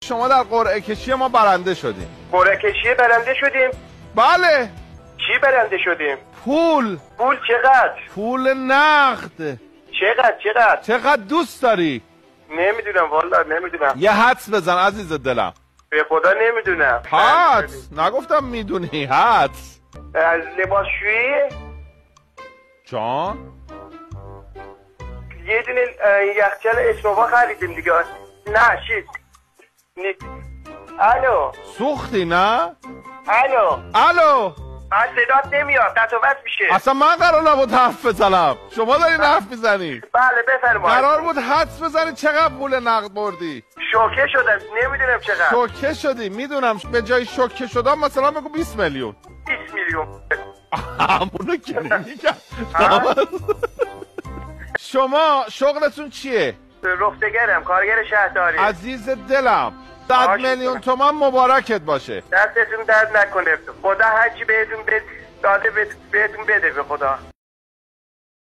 شما در قرعه کشی ما برنده شدیم. قرعه کشی برنده شدیم؟ بله. چی برنده شدیم؟ پول. پول چقدر؟ پول نقد. چقدر دوست داری؟ نمیدونم والا نمیدونم. یه حدس بزن عزیز دلم. به خدا نمیدونم. حدس. نگفتم میدونی. حدس. از لباسشویی؟ جان؟ یه دونه یخچال اسنووا خریدیم دیگه. نه چیز الو سوختی نه؟ الو من صدات نمیاد قطع میشه. اصلا من قرار نبود حرف بزنم، شما دارین حرف میزنی. بله بفرمایید. قرار بود حدس بزنی چقدر پول نقد بردی. شوکه شدم نمیدونم چقدر. شوکه شدی؟ میدونم. به جای شوکه شدم مثلا بگو 20 میلیون. 20 میلیون همونو که نمیگم. شما شغلتون چیه؟ رفتگرم، کارگر شهرداری. عزیز دلم 100 میلیون تومان مبارکت باشه. دستتون درد نکنه. خدا هرچی بهتون داده بهتون بده به خدا.